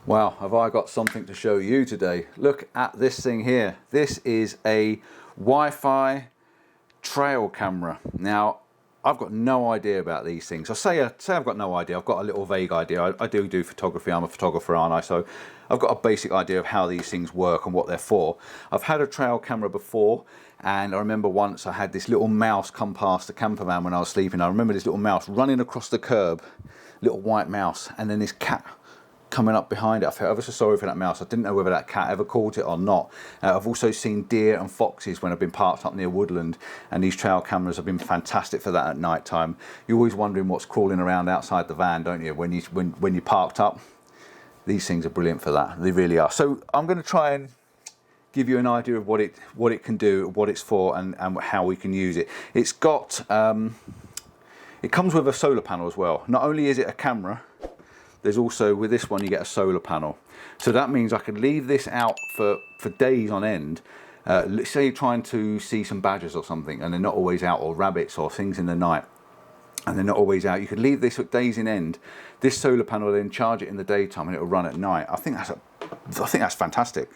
Wow, have I got something to show you today. Look at this thing here. This is a Wi-Fi trail camera. Now, I've got no idea about these things. I say I've got no idea. I've got a little vague idea. I do photography. I'm a photographer, aren't I? So I've got a basic idea of how these things work and what they're for. I've had a trail camera before, and I remember once I had this little mouse come past the camper van when I was sleeping. I remember this little mouse running across the curb, little white mouse, and then this cat coming up behind it. I felt ever so sorry for that mouse. I didn't know whether that cat ever caught it or not. I've also seen deer and foxes when I've been parked up near woodland, and these trail cameras have been fantastic for that at night time. You're always wondering what's crawling around outside the van, don't you, when you're parked up. These things are brilliant for that. They really are. So I'm going to try and give you an idea of what it can do, what it's for, and how we can use it. It's got it comes with a solar panel as well. Not only is it a camera, there's also, with this one, you get a solar panel. So that means I can leave this out for days on end. Let's say you're trying to see some badgers or something, and they're not always out, or rabbits or things in the night, and they're not always out. You could leave this for days in end. This solar panel will then charge it in the daytime, and it'll run at night. I think that's fantastic.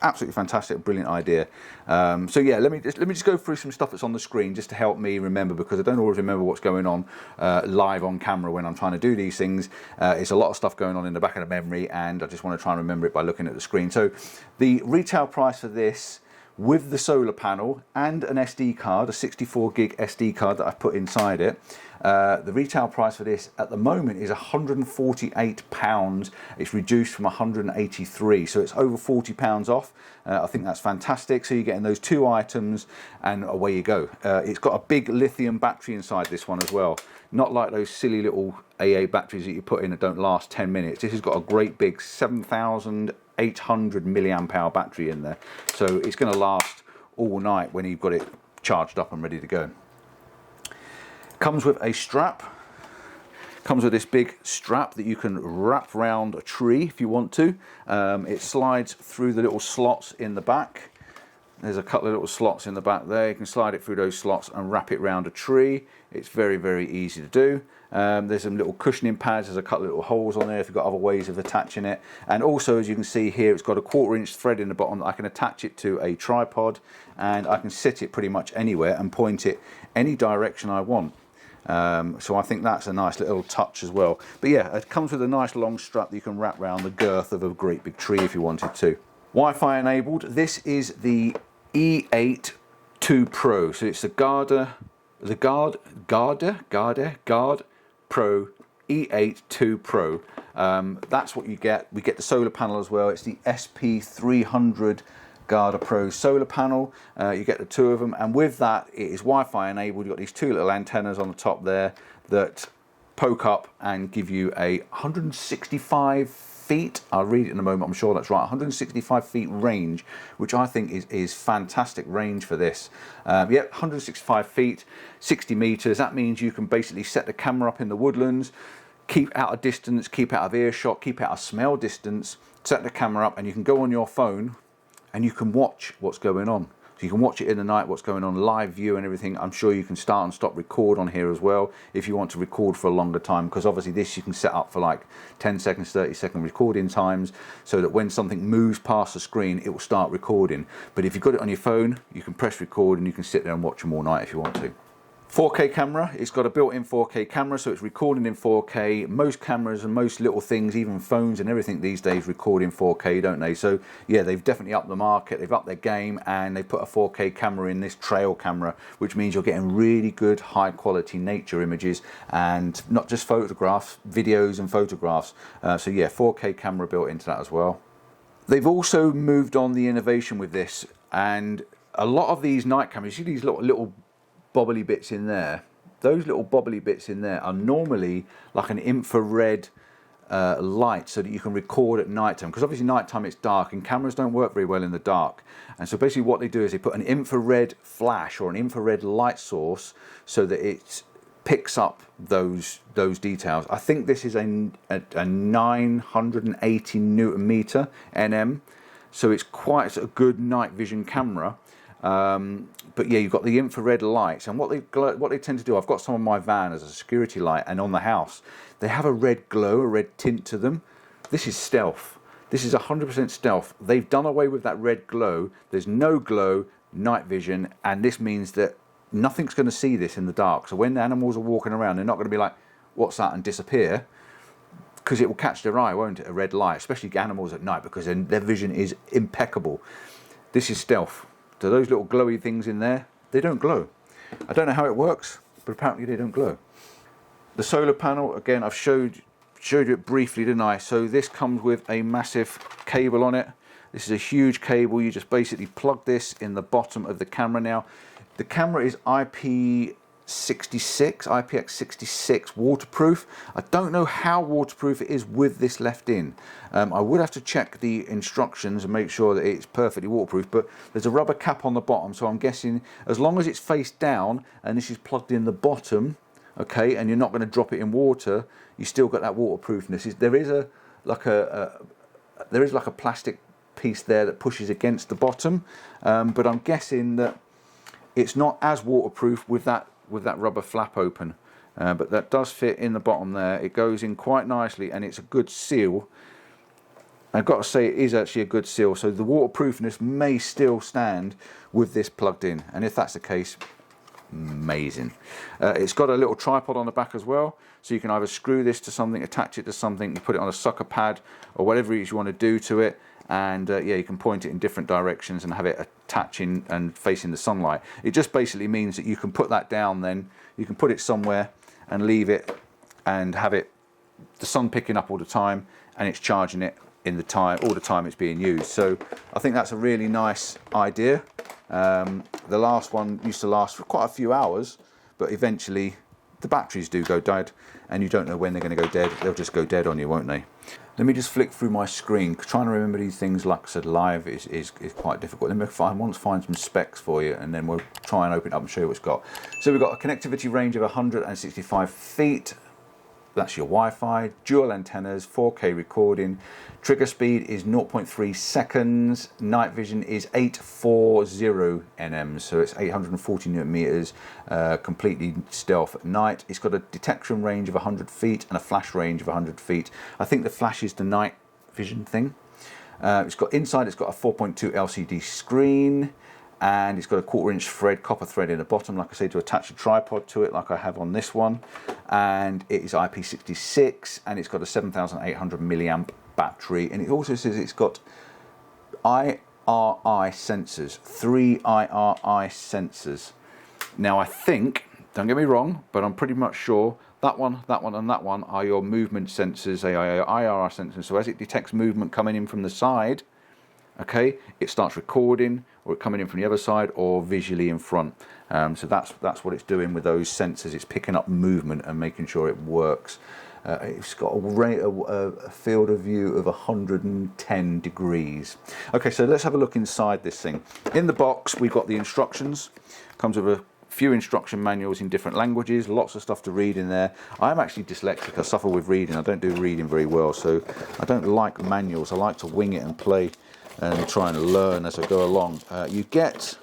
Absolutely fantastic, brilliant idea. So yeah, let me just go through some stuff that's on the screen just to help me remember, because I don't always remember what's going on live on camera when I'm trying to do these things. It's a lot of stuff going on in the back of the memory, and I just want to try and remember it by looking at the screen. So the retail price for this, with the solar panel and an SD card, a 64 gig SD card that I've put inside it, the retail price for this at the moment is £148. It's reduced from 183, so it's over £40 off. I think that's fantastic. So you're getting those two items, and away you go. It's got a big lithium battery inside this one as well. Not like those silly little AA batteries that you put in that don't last 10 minutes. This has got a great big 7,800 milliamp hour battery in there. So it's going to last all night when you've got it charged up and ready to go. Comes with a strap. Comes with this big strap that you can wrap around a tree if you want to. It slides through the little slots in the back. There's a couple of little slots in the back there. You can slide it through those slots and wrap it around a tree. It's very, very easy to do. There's some little cushioning pads. There's a couple of little holes on there if you've got other ways of attaching it. And also, as you can see here, it's got a 1/4 inch thread in the bottom that I can attach it to a tripod, and I can sit it pretty much anywhere and point it any direction I want. So I think that's a nice little touch as well. But yeah, it comes with a nice long strap that you can wrap around the girth of a great big tree if you wanted to. Wi-Fi enabled. This is the E8 2 Pro. So it's the GardePro E8 2 Pro. That's what you get. We get the solar panel as well. It's the SP300 GardePro solar panel. You get the two of them, and with that it is Wi-Fi enabled. You've got these two little antennas on the top there that poke up and give you a 165 feet, I'll read it in a moment, I'm sure that's right, 165 feet range, which I think is fantastic range for this. Yep, 165 feet, 60 meters. That means you can basically set the camera up in the woodlands, keep out of distance, keep out of earshot, keep out of smell distance, set the camera up, and you can go on your phone and you can watch what's going on. So you can watch it in the night, what's going on, live view and everything. I'm sure you can start and stop record on here as well if you want to record for a longer time, because obviously this you can set up for like 10 seconds, 30-second recording times, so that when something moves past the screen, it will start recording. But if you've got it on your phone, you can press record and you can sit there and watch them all night if you want to. 4K camera, it's got a built-in 4K camera, so it's recording in 4K. Most cameras and most little things, even phones and everything these days, record in 4K, don't they? So yeah, they've definitely upped the market, they've upped their game, and they've put a 4K camera in this trail camera, which means you're getting really good high quality nature images, and not just photographs, videos and photographs. So yeah, 4K camera built into that as well. They've also moved on the innovation with this, and a lot of these night cameras, you see these little bobbly bits in there. Those little bobbly bits in there are normally like an infrared light, so that you can record at night time, because obviously night time it's dark and cameras don't work very well in the dark. And so basically what they do is they put an infrared flash or an infrared light source so that it picks up those details. I think this is a 980 Newton meter NM, so it's quite a good night vision camera. But yeah, you've got the infrared lights, and what they tend to do, I've got some on my van as a security light, and on the house they have a red glow, a red tint to them. This is stealth. This is 100% stealth. They've done away with that red glow. There's no glow, night vision, and this means that nothing's going to see this in the dark. So when the animals are walking around, they're not going to be like, what's that, and disappear, because it will catch their eye, won't it, a red light, especially animals at night, because their vision is impeccable. This is stealth. So those little glowy things in there, they don't glow. I don't know how it works, but apparently they don't glow. The solar panel, again, I've showed you it briefly, didn't I? So this comes with a massive cable on it. This is a huge cable. You just basically plug this in the bottom of the camera. Now, the camera is IPX66 waterproof. I don't know how waterproof it is with this left in. I would have to check the instructions and make sure that it's perfectly waterproof, but there's a rubber cap on the bottom, so I'm guessing as long as it's face down and this is plugged in the bottom, okay, and you're not going to drop it in water, you still got that waterproofness. There is like a plastic piece there that pushes against the bottom, but I'm guessing that it's not as waterproof with that rubber flap open, but that does fit in the bottom there. It goes in quite nicely, and it's a good seal. I've got to say, it is actually a good seal, so the waterproofness may still stand with this plugged in, and if that's the case, amazing. It's got a little tripod on the back as well, so you can either screw this to something, attach it to something, you put it on a sucker pad or whatever it is you want to do to it, and yeah, you can point it in different directions and have it attaching and facing the sunlight. It just basically means that you can put that down, then you can put it somewhere and leave it and have it the sun picking up all the time, and it's charging it in the time all the time it's being used. So I think that's a really nice idea. The last one used to last for quite a few hours, but eventually the batteries do go dead, and you don't know when they're going to go dead. They'll just go dead on you, won't they? Let me just flick through my screen. Trying to remember these things, like I said, live is quite difficult. Let me find some specs for you, and then we'll try and open it up and show you what it's got. So we've got a connectivity range of 165 feet. That's your Wi-Fi, dual antennas, 4K recording. Trigger speed is 0.3 seconds. Night vision is 840 nm, so it's 840 newton meters, completely stealth at night. It's got a detection range of 100 feet and a flash range of 100 feet. I think the flash is the night vision thing. It's got a 4.2 LCD screen, and it's got a 1/4 inch copper thread in the bottom, like I say, to attach a tripod to it, like I have on this one. And it is IP66, and it's got a 7,800 milliamp battery. And it also says it's got IRI sensors, 3 IRI sensors. Now I think, don't get me wrong, but I'm pretty much sure that one, and that one are your movement sensors. They are your IRI sensors. So as it detects movement coming in from the side, okay, it starts recording, or it coming in from the other side, or visually in front. So that's what it's doing with those sensors. It's picking up movement and making sure it works. It's got a field of view of 110 degrees. Okay, so let's have a look inside this thing. In the box, we've got the instructions. Comes with a few instruction manuals in different languages, lots of stuff to read in there. I'm actually dyslexic. I suffer with reading. I don't do reading very well, so I don't like manuals. I like to wing it and play and try and learn as I go along. You get,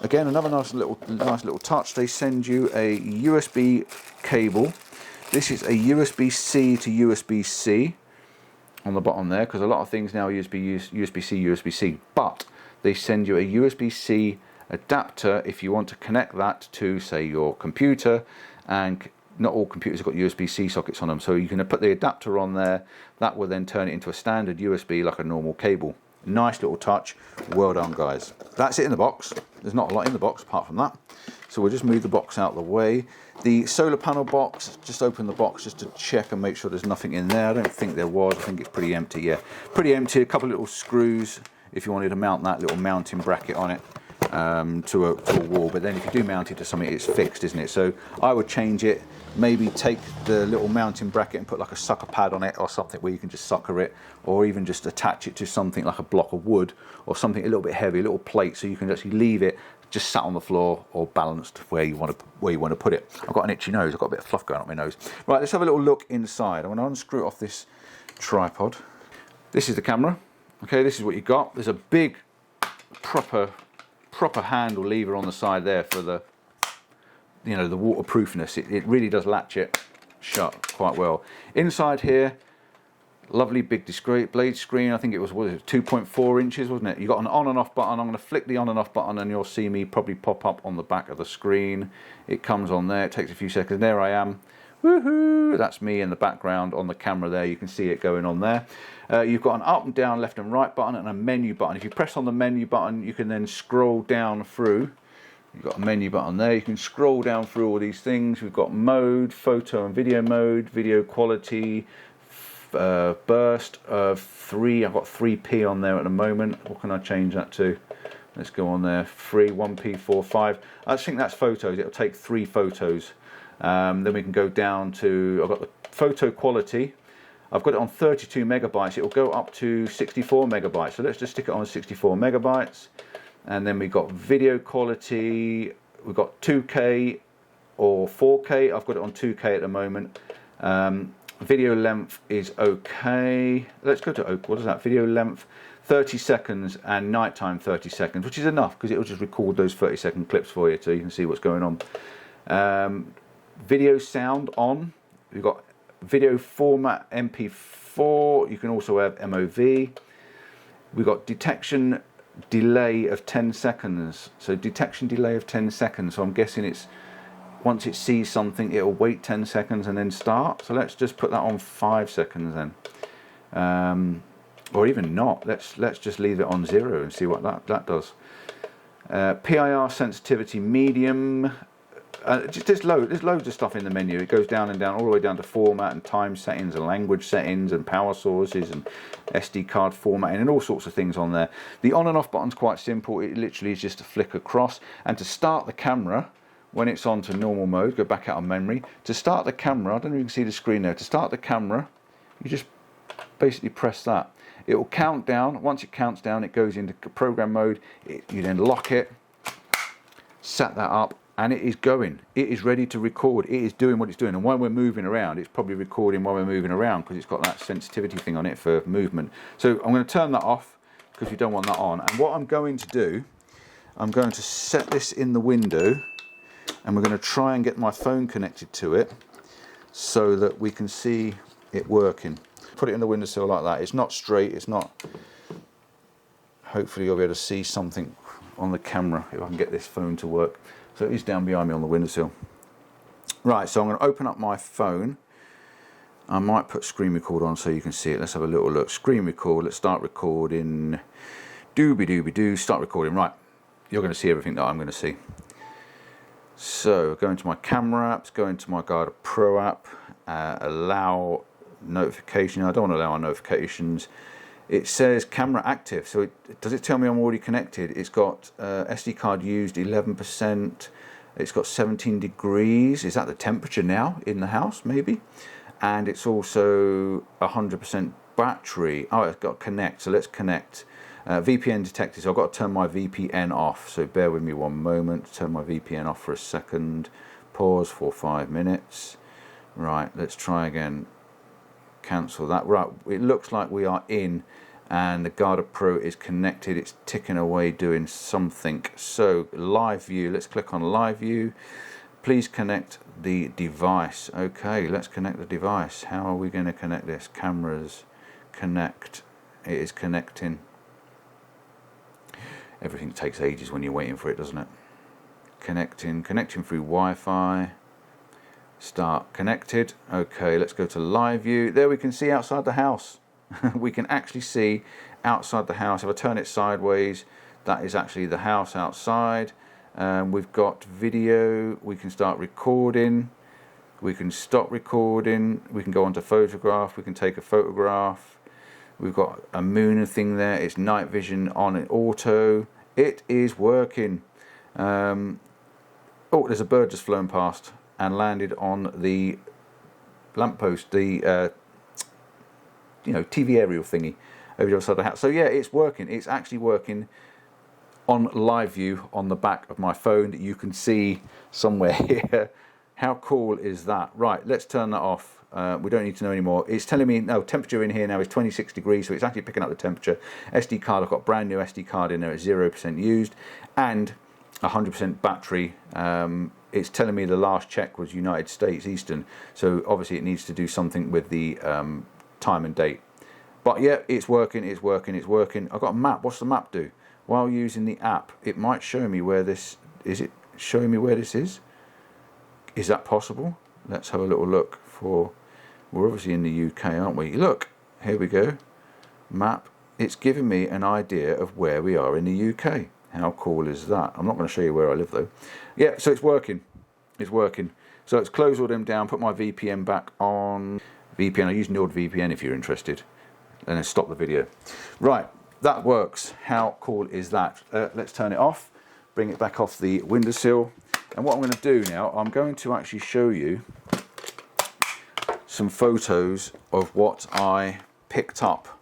again, another nice little touch. They send you a USB cable. This is a USB-C to USB-C on the bottom there, because a lot of things now are USB-C, USB-C, but they send you a USB-C adapter if you want to connect that to, say, your computer, and not all computers have got USB-C sockets on them, so you can put the adapter on there. That will then turn it into a standard USB like a normal cable. Nice little touch. Well done, guys. That's it in the box. There's not a lot in the box apart from that, so we'll just move the box out of the way. The solar panel box, just open the box just to check and make sure there's nothing in there. I don't think there was. I think it's pretty empty. Yeah, pretty empty. A couple of little screws if you wanted to mount that little mounting bracket on it to a wall, but then if you do mount it to something, it's fixed, isn't it? So I would change it, maybe take the little mounting bracket and put like a sucker pad on it or something where you can just sucker it, or even just attach it to something like a block of wood or something a little bit heavy, a little plate, so you can actually leave it just sat on the floor or balanced where you want to put it. I've got an itchy nose. I've got a bit of fluff going up my nose. Right, let's have a little look inside. I'm going to unscrew it off this tripod. This is the camera. Okay, this is what you got. There's a big proper handle lever on the side there for the, you know, the waterproofness. It really does latch it shut quite well. Inside here, Lovely big display screen. I think it was 2.4 inches, wasn't it? You got an on and off button. I'm going to flick the on and off button and you'll see me probably pop up on the back of the screen. It comes on there. It takes a few seconds. There I am. Woohoo! That's me in the background on the camera there. You can see it going on there. You've got an up and down, left and right button and a menu button. If you press on the menu button, you can then scroll down through. You've got a menu button there. You can scroll down through all these things. We've got mode, photo and video mode, video quality, burst of 3. I've got 3p on there at the moment. What can I change that to? Let's go on there. 3, 1p, 4, 5. I think that's photos. It'll take 3 photos. Then we can go down to, I've got the photo quality. I've got it on 32 megabytes. It'll go up to 64 megabytes. So let's just stick it on 64 megabytes. And then we've got video quality. We've got 2K or 4K. I've got it on 2K at the moment. Video length is okay. Let's go to what is that? Video length 30 seconds and nighttime 30 seconds, which is enough because it will just record those 30-second clips for you so you can see what's going on. Video sound on. We've got video format MP4. You can also have MOV. We've got detection delay of 10 seconds. So detection delay of 10 seconds. So I'm guessing it's once it sees something, it'll wait 10 seconds and then start. So let's just put that on 5 seconds then. Or even not. Let's just leave it on 0 and see what that does. PIR sensitivity medium. There's loads of stuff in the menu. It goes down and down, all the way down to format and time settings and language settings and power sources and SD card formatting and all sorts of things on there. The on and off button's quite simple. It literally is just a flick across. And to start the camera, when it's on to normal mode, go back out of memory. To start the camera, I don't know if you can see the screen there. To start the camera, you just basically press that. It will count down. Once it counts down, it goes into program mode. You then lock it, set that up, and it is going. It is ready to record. It is doing what it's doing. And while we're moving around, it's probably recording while we're moving around because it's got that sensitivity thing on it for movement. So I'm going to turn that off because you don't want that on. And what I'm going to do, I'm going to set this in the window and we're going to try and get my phone connected to it so that we can see it working. Put it in the windowsill like that. It's not straight, it's not... Hopefully you'll be able to see something on the camera if I can get this phone to work. So it is down behind me on the windowsill. Right, so I'm going to open up my phone. I might put screen record on so you can see it. Let's have a little look. Screen record, let's start recording. Dooby-dooby-doo, start recording. Right, you're going to see everything that I'm going to see. So go into my camera apps, go into my GardePro app, allow notification. I don't want to allow notifications. It says camera active, so does it tell me I'm already connected? It's got SD card used 11%. It's got 17 degrees. Is that the temperature now in the house? Maybe. And it's also 100% battery. Oh, it's got connect. So let's connect. VPN detected. So I've got to turn my VPN off. So bear with me one moment. Turn my VPN off for a second. Pause for 5 minutes. Right. Let's try again. Cancel that. Right, it looks like we are in and the GardePro is connected. It's ticking away doing something. So live view, let's click on live view. Please connect the device. Okay, let's connect the device. How are we going to connect this? Cameras, connect. It is connecting. Everything takes ages when you're waiting for it, doesn't it? Connecting through Wi-Fi. Start connected. Okay, let's go to live view. There we can see outside the house. We can actually see outside the house. If I turn it sideways, that is actually the house outside. We've got video. We can start recording. We can stop recording. We can go on to photograph. We can take a photograph. We've got a moon thing there. It's night vision on it, auto. It is working. Oh, there's a bird just flown past and landed on the lamppost, the TV aerial thingy over the other side of the house. So yeah, it's working. It's actually working on live view on the back of my phone that you can see somewhere here. How cool is that? Right, let's turn that off. We don't need to know anymore. It's telling me, no, temperature in here now is 26 degrees, so it's actually picking up the temperature. SD card, I've got a brand new SD card in there at 0% used and 100% battery. It's telling me the last check was United States Eastern, so obviously it needs to do something with the time and date. But yeah, it's working, it's working, it's working. I've got a map. What's the map do? While using the app, it might show me where this is. It showing me where this is? Is that possible? Let's have a little look for. We're obviously in the UK, aren't we? Look, here we go. Map. It's giving me an idea of where we are in the UK. How cool is that? I'm not going to show you where I live though. Yeah, so it's working. It's working. So let's close all them down, put my VPN back on. VPN, I use NordVPN if you're interested. And then stop the video. Right, that works. How cool is that? Let's turn it off, bring it back off the windowsill. And what I'm going to do now, I'm going to actually show you some photos of what I picked up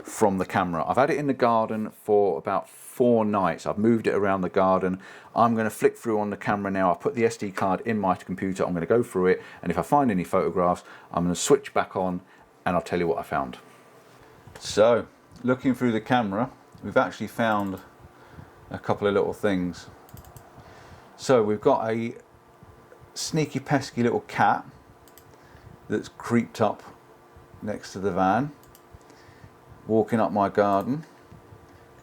from the camera. I've had it in the garden for about 4 nights. I've moved it around the garden. I'm going to flick through on the camera now. I've put the SD card in my computer. I'm going to go through it, and if I find any photographs, I'm going to switch back on and I'll tell you what I found. So, looking through the camera, we've actually found a couple of little things. So we've got a sneaky pesky little cat that's creeped up next to the van, walking up my garden.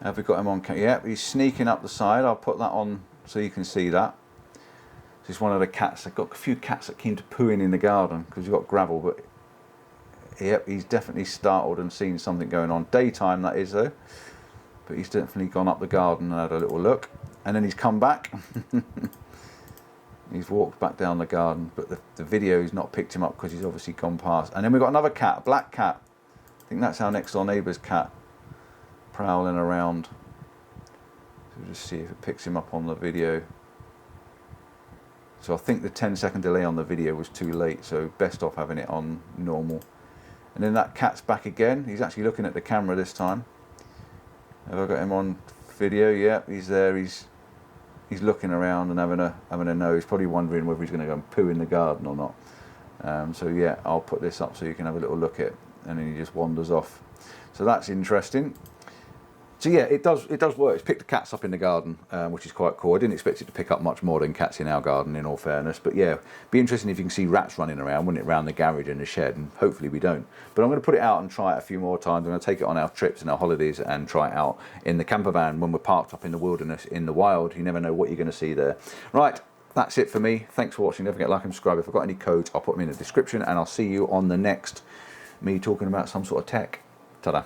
Have we got him on camera? Yeah, he's sneaking up the side. I'll put that on so you can see that. This is one of the cats. I've got a few cats that came to pooing in the garden because we've got gravel, but yep, he's definitely startled and seen something going on. Daytime that is though, but he's definitely gone up the garden and had a little look, and then he's come back. He's walked back down the garden, but the video's not picked him up because he's obviously gone past. And then we've got another cat, a black cat. I think that's our next door neighbour's cat, prowling around. So we'll just see if it picks him up on the video. So I think the 10-second delay on the video was too late, so best off having it on normal. And then that cat's back again. He's actually looking at the camera this time. Have I got him on video? Yeah, he's there. He's looking around and having a nose. Probably wondering whether he's going to go and poo in the garden or not. So yeah, I'll put this up so you can have a little look at it. And then he just wanders off. So that's interesting. So yeah, it does work. It's picked the cats up in the garden, which is quite cool. I didn't expect it to pick up much more than cats in our garden, in all fairness. But yeah, be interesting if you can see rats running around, wouldn't it, around the garage and the shed, and hopefully we don't. But I'm going to put it out and try it a few more times. I'm going to take it on our trips and our holidays and try it out in the camper van when we're parked up in the wilderness, in the wild. You never know what you're going to see there. Right, that's it for me. Thanks for watching. Don't forget to like and subscribe. If I've got any codes, I'll put them in the description, and I'll see you on the next me talking about some sort of tech. Ta-da.